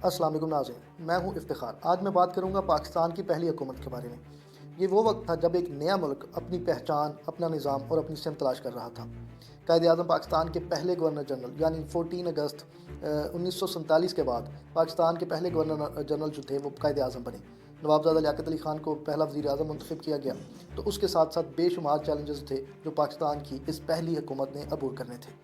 अस्सलाम वालेकुम नाज़रीन, मैं हूं इफ्तिखार। आज मैं बात करूंगा पाकिस्तान की पहली हुकूमत के बारे में। ये वो वक्त था जब एक नया मुल्क अपनी पहचान, अपना निज़ाम और अपनी सिमत तलाश कर रहा था। कायद-ए-आज़म पाकिस्तान के पहले गवर्नर जनरल यानी 14 अगस्त 1947 के बाद पाकिस्तान के पहले गवर्नर जनरल जो थे वो कायद-ए-आज़म बने। नवाबज़ादा लियाकत अली ख़ान को पहला वज़ीर आज़म मुंतखब किया गया। तो उसके साथ साथ बेशुमार चैलेंजेस थे जो पाकिस्तान की इस पहली हुकूमत ने अबूर करने थे।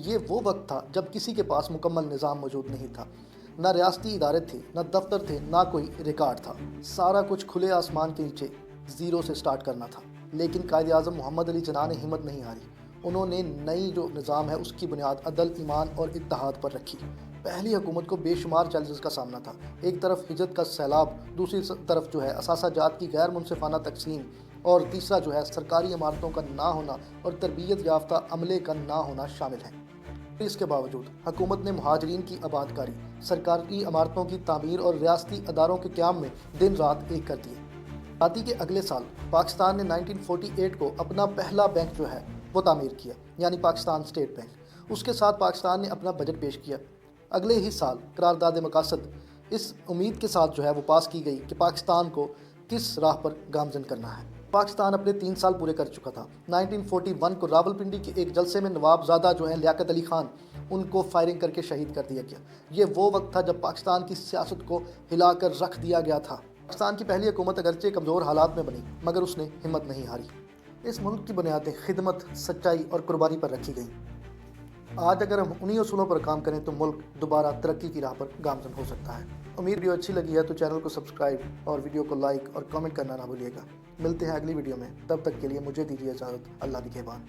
ये वो वक्त था जब किसी के पास मुकम्मल निज़ाम मौजूद नहीं था। ना रियासती इदारे थे, ना दफ्तर थे, ना कोई रिकॉर्ड था। सारा कुछ खुले आसमान के नीचे ज़ीरो से स्टार्ट करना था। लेकिन कायद-ए-आज़म मोहम्मद अली जिन्ना ने हिम्मत नहीं हारी। उन्होंने नई जो निज़ाम है उसकी बुनियाद अदल, ईमान और इत्तेहाद पर रखी। पहली हुकूमत को बेशुमार चैलेंजेस का सामना था। एक तरफ हिजरत का सैलाब, दूसरी तरफ जो है असासा जात की गैर मुनसिफाना तकसीम, और तीसरा जो है सरकारी इमारतों का ना होना और तरबियत याफ्ता अमले का ना होना शामिल है। इसके बावजूद हुकूमत ने मुहाजिरीन की आबादकारी, सरकारी इमारतों की तामीर और रियासती अदारों के क़याम में दिन रात एक कर दिए। आज़ादी के अगले साल पाकिस्तान ने 1948 को अपना पहला बैंक जो है वो तामीर किया, यानी पाकिस्तान स्टेट बैंक। उसके साथ पाकिस्तान ने अपना बजट पेश किया। अगले ही साल करारदाद मकासद इस उम्मीद के साथ जो है वो पास की गई कि पाकिस्तान को किस राह पर गामजन करना है। पाकिस्तान अपने 3 साल पूरे कर चुका था। 1941 को रावलपिंडी के एक जलसे में नवाबज़ादा जो है लियाकत अली ख़ान, उनको फायरिंग करके शहीद कर दिया गया। ये वो वक्त था जब पाकिस्तान की सियासत को हिलाकर रख दिया गया था। पाकिस्तान की पहली हुकूमत अगरचे कमज़ोर हालात में बनी, मगर उसने हिम्मत नहीं हारी। इस मुल्क की बुनियादें खिदमत, सच्चाई और कुर्बानी पर रखी गईं। आज अगर हम उन्हीं असूलों पर काम करें तो मुल्क दोबारा तरक्की की राह पर गामजन हो सकता है। उम्मीद वीडियो अच्छी लगी है तो चैनल को सब्सक्राइब और वीडियो को लाइक और कमेंट करना ना भूलिएगा। मिलते हैं अगली वीडियो में, तब तक के लिए मुझे दीजिए इजाज़त। अल्लाह की निगहबान।